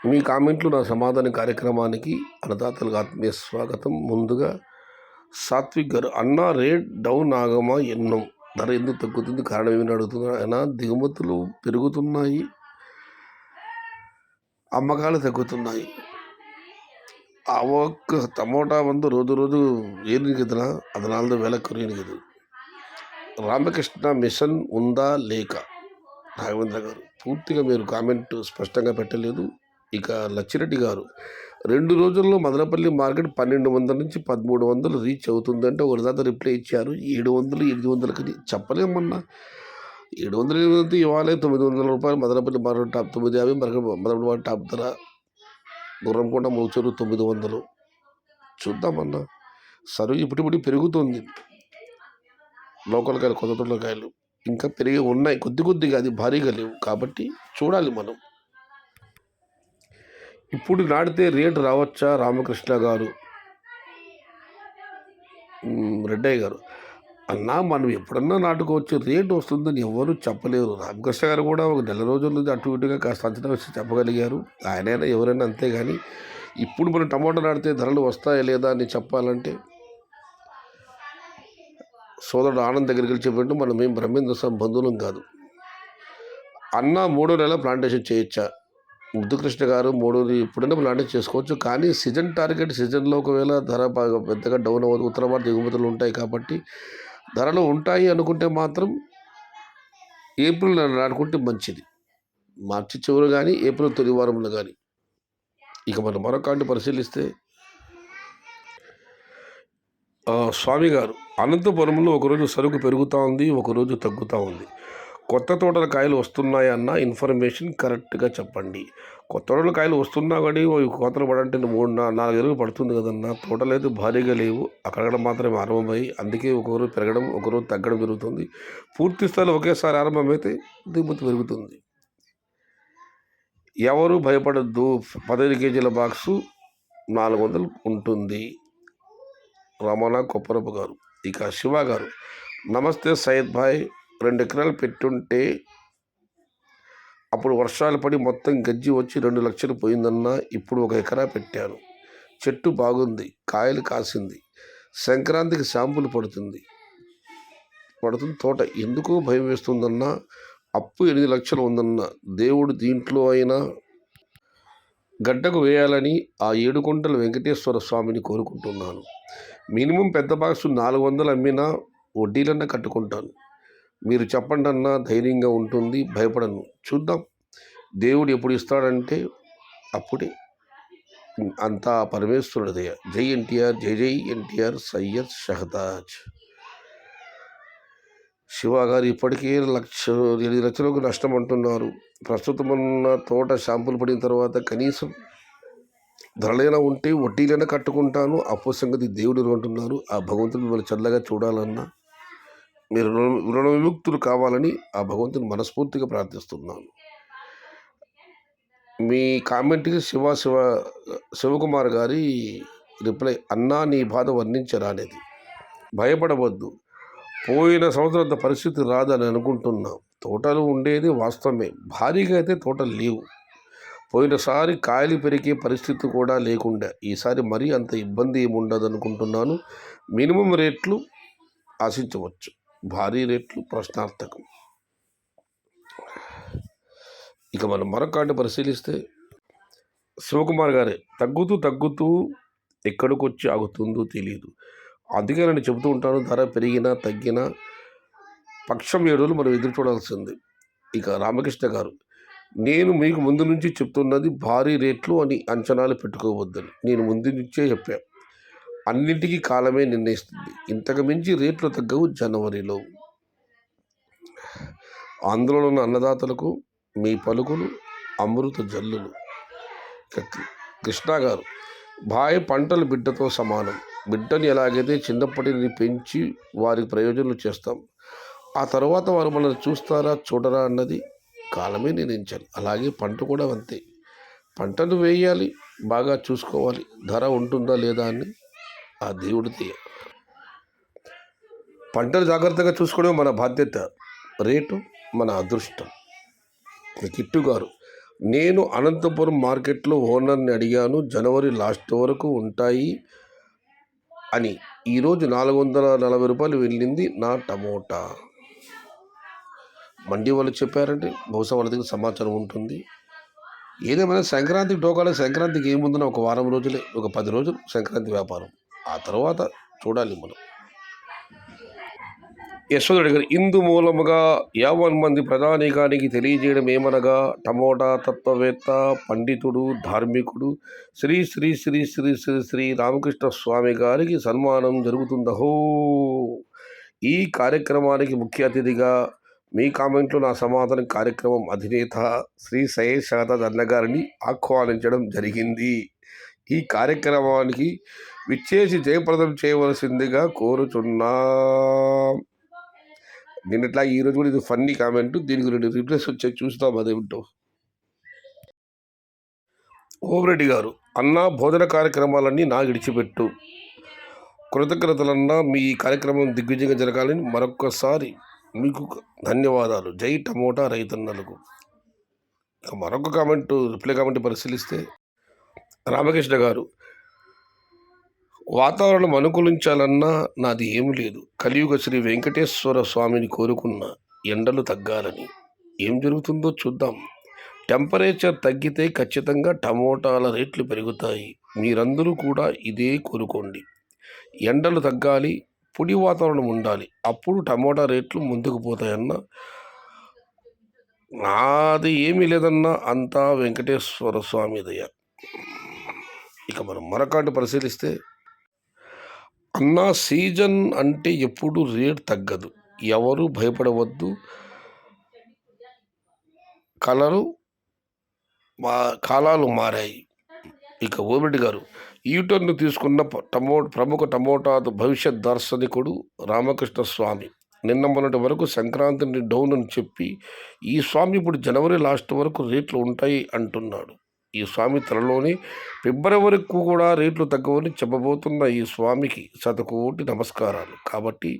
మీ కామెంట్లు నా సమాధాన కార్యక్రమానికి అన్నదాతలకు ఆత్మీయ స్వాగతం. ముందుగా సాత్విక్ గారు, అన్న రేట్ డౌన్ ఆగమా ఎన్నం, ధర ఎందుకు తగ్గుతుంది, కారణం ఏమైనా అడుగుతున్నా. అయినా దిగుమతులు పెరుగుతున్నాయి, అమ్మకాలు తగ్గుతున్నాయి. ఒక్క టమోటా రోజు రోజు ఏనికిదినా 14,000 కొరియనికిది. రామకృష్ణ మిషన్ ఉందా లేక? రాఘవేంద్ర గారు, పూర్తిగా మీరు కామెంట్ స్పష్టంగా పెట్టలేదు. ఇక లచ్చిరెడ్డి గారు, 2 రోజుల్లో మదనపల్లి మార్కెట్ 1200 నుంచి 1300 రీచ్ అవుతుందంటే ఒకరి దాకా రిప్లై ఇచ్చారు. 700 800కి చెప్పలేమన్నా. 700 ఇవాళ 900 రూపాయలు Madanapalle market top 950, Madanapalle market top ధర గుర్రంకొండ మూచూరు 900. చూద్దామన్నా. సరుకు ఇప్పుడు పెరుగుతుంది. లోకల్ కాయలు, కొత్త తోటకాయలు ఇంకా పెరిగి ఉన్నాయి, కొద్దిగా, అది భారీగా లేవు. కాబట్టి చూడాలి మనం. ఇప్పుడు నాటితే రేటు రావచ్చా? రామకృష్ణ గారు, రెడ్డయ్య గారు, అన్నా మనం ఎప్పుడన్నా నాటుకోవచ్చు, రేటు వస్తుందని ఎవరు చెప్పలేరు. రామకృష్ణ గారు కూడా ఒక నెల రోజుల నుంచి అటు ఇటుగా కాస్త అంచనా వచ్చి చెప్పగలిగారు. ఆయనైనా ఎవరైనా అంతే. కానీ ఇప్పుడు మనం టమాటా నాటితే ధరలు వస్తాయా లేదా అని చెప్పాలంటే సోదరుడు ఆనంద్ దగ్గరికి వెళ్ళి చెప్పినట్టు మనం ఏం బ్రహ్మేంద్ర బంధువులం కాదు. అన్న 3వ నెల ప్లాంటేషన్ చేయొచ్చా? ముద్దుకృష్ణ గారు, 3 ఇప్పుడైనా ప్లాంటేషన్ చేసుకోవచ్చు. కానీ సీజన్ టార్గెట్, సీజన్లో ఒకవేళ ధర పెద్దగా డౌన్ అవ్వదు. ఉత్తర భారత దిగుమతులు ఉంటాయి కాబట్టి ధరలు ఉంటాయి అనుకుంటే మాత్రం ఏప్రిల్ నాటుకుంటే మంచిది. మార్చి చివరి కానీ ఏప్రిల్ తొలి వారంలో కానీ. ఇక మనం మరొక పరిశీలిస్తే స్వామి గారు, అనంతపురంలో ఒకరోజు సరుకు పెరుగుతూ ఉంది, ఒకరోజు తగ్గుతూ ఉంది. కొత్త తోటల కాయలు వస్తున్నాయన్న ఇన్ఫర్మేషన్ కరెక్ట్గా చెప్పండి. కొత్త తోటల కాయలు వస్తున్నా కానీ కోతలు పడంటే 3-4 రోజులు పడుతుంది కదన్నా. తోటలు అయితే భారీగా లేవు, అక్కడక్కడ మాత్రమే ఆరంభమై, అందుకే ఒకరోజు పెరగడం ఒకరోజు తగ్గడం జరుగుతుంది. పూర్తి స్థాయిలో ఒకేసారి ఆరంభమైతే దిగుమతి పెరుగుతుంది. ఎవరు భయపడద్దు, 15 కేజీల బాక్సు 400 ఉంటుంది. రమణ కొప్పరపు గారు. ఇక శివ గారు, నమస్తే సయ్యద్ భాయ్, 2 ఎకరాలు పెట్టుంటే అప్పుడు వర్షాలు పడి మొత్తం గజ్జి వచ్చి 2 లక్షలు పోయిందన్నా. ఇప్పుడు 1 ఎకరా పెట్టాను, చెట్టు బాగుంది, కాయలు కాసింది, సంక్రాంతికి శాంపుల్ పడుతుంది. తోట ఎందుకు భయం వేస్తుందన్నా. అప్పు 8 లక్షలు ఉందన్నా. దేవుడు దీంట్లో అయినా గడ్డకు వేయాలని ఆ 7 కుంటల వెంకటేశ్వర స్వామిని కోరుకుంటున్నాను. మినిమం పెద్ద బాక్సు 400 అమ్మినా వడ్డీలన్నా కట్టుకుంటాను. మీరు చెప్పండి అన్నా, ధైర్యంగా ఉంటుంది, భయపడను. చూద్దాం, దేవుడు ఎప్పుడు ఇస్తాడంటే అప్పుడే. అంతా పరమేశ్వరుడి దయ. జై ఎన్టీఆర్, జై ఎన్టీఆర్. సయ్యద్ షహతాజ్. శివ గారు, ఇప్పటికే 8 లక్షలకు నష్టం అంటున్నారు. ప్రస్తుతం ఉన్న తోట శాంపుల్ పడిన తర్వాత కనీసం ధరలైనా ఉంటే వడ్డీలైనా కట్టుకుంటాను. అప్పు సంగతి దేవుడు అంటున్నారు. ఆ భగవంతుని మిమ్మల్ని చల్లగా చూడాలన్నా, మీరు రుణ విముక్తులు కావాలని ఆ భగవంతుని మనస్ఫూర్తిగా ప్రార్థిస్తున్నాను. మీ కామెంట్కి శివకుమార్ గారి రిప్లై, అన్నా నీ బాధ వర్ణించరా అనేది. భయపడవద్దు, పోయిన సంవత్సరం పరిస్థితి రాదని అనుకుంటున్నాం. తోటలు ఉండేది వాస్తవమే, భారీగా అయితే తోటలు లేవు. పోయినసారి కాయలు పెరిగే పరిస్థితి కూడా లేకుండా ఈసారి మరీ అంత ఇబ్బంది ఏముండదు అనుకుంటున్నాను. మినిమం రేట్లు ఆశించవచ్చు, భారీ రేట్లు ప్రశ్నార్థకం. ఇక మనం మరొక పరిశీలిస్తే శివకుమార్ గారే, తగ్గుతూ ఎక్కడికి వచ్చి ఆగుతుందో తెలియదు. అందుకే నేను చెబుతూ ఉంటాను, ధర పెరిగినా తగ్గినా పక్షం 7 రోజులు మనం ఎదురు చూడాల్సింది. ఇక రామకృష్ణ గారు, నేను మీకు ముందు నుంచి చెప్తున్నది భారీ రేట్లు అని అంచనాలు పెట్టుకోవద్దని. నేను ముందు నుంచే చెప్పాను, అన్నింటికీ కాలమే నిర్ణయిస్తుంది. ఇంతకు మించి రేట్లు తగ్గవు జనవరిలో. ఆందోళన ఉన్న అన్నదాతలకు మీ పలుకులు అమృత జల్లులు. కృష్ణ గారు, భాయ్, పంటలు బిడ్డతో సమానం. బిడ్డని ఎలాగైతే చిన్నప్పటిని పెంచి వారికి ప్రయోజనాలు చేస్తాం, ఆ తర్వాత వారు మనల్ని చూస్తారా చూడరా అన్నది కాలమే నిర్ణయించాలి. అలాగే పంట కూడా అంతే. పంటను వేయాలి, బాగా చూసుకోవాలి, ధర ఉంటుందా లేదా అని ఆ దేవుడి తీయ. పంటను జాగ్రత్తగా చూసుకోవడం మన బాధ్యత, రేటు మన అదృష్టం. కిట్టు గారు, నేను అనంతపురం మార్కెట్లో ఓనర్ని అడిగాను, జనవరి లాస్ట్ వరకు ఉంటాయి అని. ఈరోజు 440 రూపాయలు వెళ్ళింది నా టమోటా. మండి వాళ్ళు చెప్పారంటే బహుశా వాళ్ళ దగ్గర సమాచారం ఉంటుంది. ఏదేమైనా సంక్రాంతికి టోకాలు, సంక్రాంతికి ఏముందన్న ఒక వారం రోజులే, ఒక 10 రోజులు సంక్రాంతి వ్యాపారం. ఆ తర్వాత చూడాలి మనం. యశోధుడి గారు ఇందు మూలముగా 50 మంది ప్రజానీకానికి తెలియజేయడం ఏమనగా, టమోటా తత్వవేత్త, పండితుడు, ధార్మికుడు శ్రీ శ్రీ శ్రీ శ్రీ శ్రీ శ్రీ రామకృష్ణ స్వామి గారికి సన్మానం జరుగుతుందహో. ఈ కార్యక్రమానికి ముఖ్య అతిథిగా మీ కామెంట్లో నా సమాధానం కార్యక్రమం అధినేత శ్రీ శేషాదత్ అన్నగారిని ఆహ్వానించడం జరిగింది. ఈ కార్యక్రమానికి విచ్చేసి జయప్రదం చేయవలసిందిగా కోరుచున్నా. నిన్నట్లా ఈరోజు కూడా ఇది ఫన్నీ కామెంట్, దీనికి 2 రిప్లైస్ వచ్చాయి, చూస్తాం అదేమిటో. ఓమిరెడ్డి గారు, అన్నా భోజన కార్యక్రమాలన్నీ నా విడిచిపెట్టు. కృతజ్ఞతలన్నా, మీ ఈ కార్యక్రమం దిగ్విజయంగా జరగాలని మరొక్కసారి మీకు ధన్యవాదాలు. జై టమోటా రైతన్నలకు. మరొక కామెంట్, రిప్లై కామెంట్ పరిశీలిస్తే రామకృష్ణ గారు, వాతావరణం అనుకూలించాలన్నా నాది ఏమి లేదు. కలియుగ శ్రీ వెంకటేశ్వర స్వామిని కోరుకున్న ఎండలు తగ్గాలని. ఏం జరుగుతుందో చూద్దాం. టెంపరేచర్ తగ్గితే ఖచ్చితంగా టమోటాల రేట్లు పెరుగుతాయి. మీరందరూ కూడా ఇదే కోరుకోండి. ఎండలు తగ్గాలి, పొడి వాతావరణం ఉండాలి, అప్పుడు టమోటా రేట్లు ముందుకు పోతాయన్న. నాది ఏమీ లేదన్నా, అంతా వెంకటేశ్వర స్వామి దయ. ఇక మనం మరొకటి పరిశీలిస్తే, అన్నా సీజన్ అంటే ఎప్పుడు రేట్ తగ్గదు, ఎవరు భయపడవద్దు. కాలాలు మారాయి. ఇక ఓమిరెడ్డి గారు, యూటర్న్ తీసుకున్న ప్రముఖ టమోటా భవిష్యత్ దార్శనికుడు రామకృష్ణ స్వామి నిన్న మొన్నటి వరకు సంక్రాంతిని డౌన్ అని చెప్పి, ఈ స్వామి ఇప్పుడు జనవరి లాస్ట్ వరకు రేట్లు ఉంటాయి అంటున్నాడు. ఈ స్వామి త్వరలోనే ఫిబ్రవరికి కూడా రేట్లు తగ్గవని చెప్పబోతున్న ఈ స్వామికి 100 కోటి నమస్కారాలు. కాబట్టి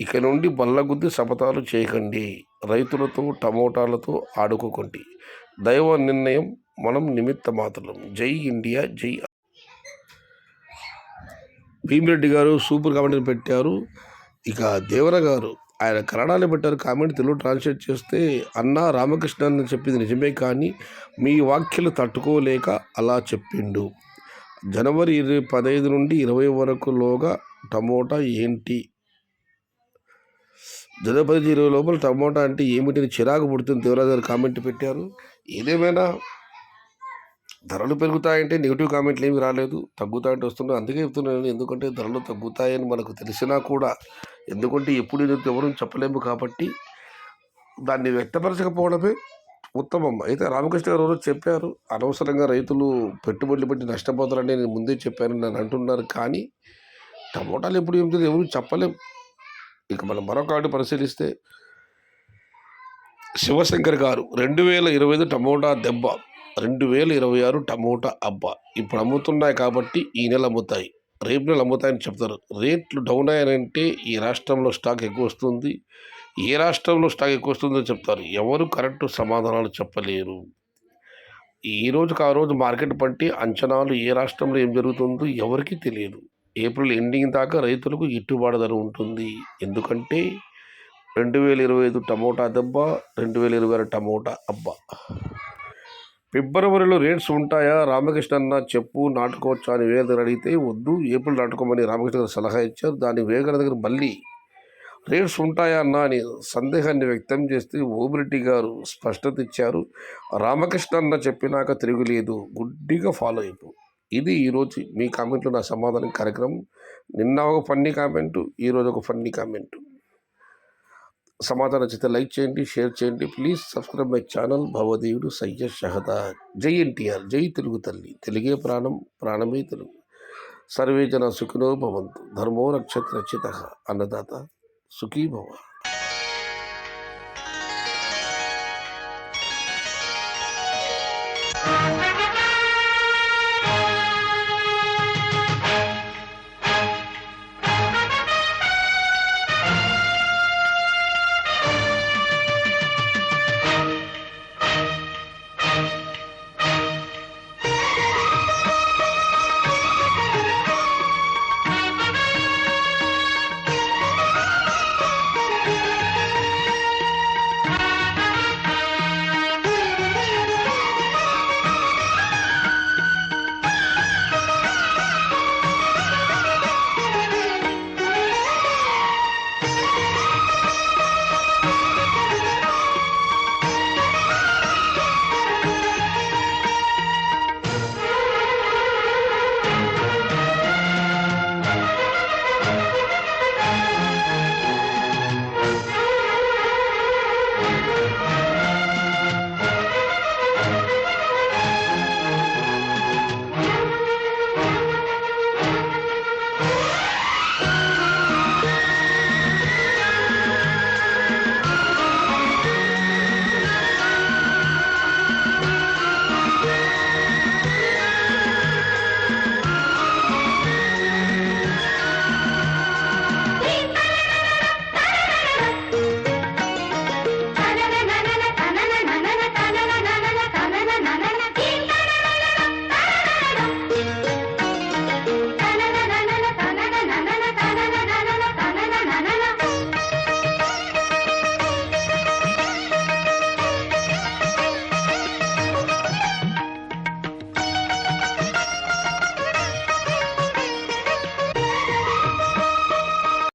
ఇక నుండి బల్లగుద్ది శపథాలు చేయకండి, రైతులతో టమోటాలతో ఆడుకోకండి. దైవ నిర్ణయం, మనం నిమిత్త మాత్రం. జై ఇండియా, జై. భీమిరెడ్డి గారు సూపర్ కామెంట్ పెట్టారు. ఇక దేవర గారు, ఆయన కన్నడలో పెట్టారు కామెంట్, తెలుగు ట్రాన్స్లేట్ చేస్తే, అన్నా రామకృష్ణ అని చెప్పింది నిజమే, కానీ మీ వ్యాఖ్యలు తట్టుకోలేక అలా చెప్పిండు. జనవరి 15 నుండి 20 వరకు లోగా టమోటా ఏంటి, జనవరి 15-20 లోపల టమోటా అంటే ఏమిటిని చిరాకు పుడుతుంది దేవరాజు గారు కామెంట్ పెట్టారు. ఏదేమైనా ధరలు పెరుగుతాయంటే నెగిటివ్ కామెంట్లు ఏమి రాలేదు, తగ్గుతాయంటే వస్తున్నాయి. అందుకే చెప్తున్నాను, ఎందుకంటే ధరలు తగ్గుతాయని మనకు తెలిసినా కూడా, ఎందుకంటే ఎప్పుడు ఎవరు చెప్పలేము కాబట్టి దాన్ని వ్యక్తపరచకపోవడమే ఉత్తమం. అయితే రామకృష్ణ గారు రోజు చెప్పారు, అనవసరంగా రైతులు పెట్టుబడులు పెట్టి నష్టపోతారని నేను ముందే చెప్పాను నన్ను అంటున్నారు, కానీ టమోటాలు ఎప్పుడు ఏం తెలియదు, ఎవరు చెప్పలేం. ఇక మనం మరొకటి పరిశీలిస్తే, శివశంకర్ గారు 2025 టమోటా దెబ్బ, 2026 టమోటా అబ్బా. ఇప్పుడు అమ్ముతున్నాయి కాబట్టి ఈ నెల అమ్ముతాయి, రేపు నెల అమ్ముతాయని చెప్తారు. రేట్లు డౌన్ అయ్యారంటే ఈ రాష్ట్రంలో స్టాక్ ఎక్కువ వస్తుంది, ఏ రాష్ట్రంలో స్టాక్ ఎక్కువ వస్తుందో చెప్తారు. ఎవరు కరెక్ట్ సమాధానాలు చెప్పలేరు. ఈ రోజుకి ఆ రోజు మార్కెట్ పట్టి అంచనాలు, ఏ రాష్ట్రంలో ఏం జరుగుతుందో ఎవరికీ తెలియదు. ఏప్రిల్ ఎండింగ్ దాకా రైతులకు గిట్టుబాటు ధర ఉంటుంది. ఎందుకంటే 2025 టమోటా దెబ్బ, 2026 టమోటా అబ్బా. ఫిబ్రవరిలో రేట్స్ ఉంటాయా రామకృష్ణ అన్న చెప్పు, నాటుకోవచ్చా అని వేగ దగ్గర అడిగితే, వద్దు ఏప్రిల్ నాటుకోమని రామకృష్ణ గారు సలహా ఇచ్చారు. దాని వేగ దగ్గర మళ్ళీ రేట్స్ ఉంటాయా అన్న అని సందేహాన్ని వ్యక్తం చేస్తే ఓమిరెడ్డి గారు స్పష్టత ఇచ్చారు. రామకృష్ణ అన్న చెప్పినాక తిరుగులేదు, గుడ్డిగా ఫాలో అయిపో. ఇది ఈరోజు మీ కామెంట్లో నా సమాధానం కార్యక్రమం. నిన్న ఒక ఫన్నీ కామెంటు, ఈరోజు ఒక ఫన్నీ కామెంటు. సమాధానం చేస్తే లైక్ చేయండి, షేర్ చేయండి. Please subscribe my channel. భవదేవుడు సయ్యద్ షహదాద్. జై ఎన్టీఆర్, జై తెలుగు తల్లి, తెలుగే ప్రాణం, ప్రాణమే తెలుగు. సర్వే జన సుఖినో భవంతు. ధర్మో రక్షతి రక్షితః. అన్నదాత సుఖీ భవ.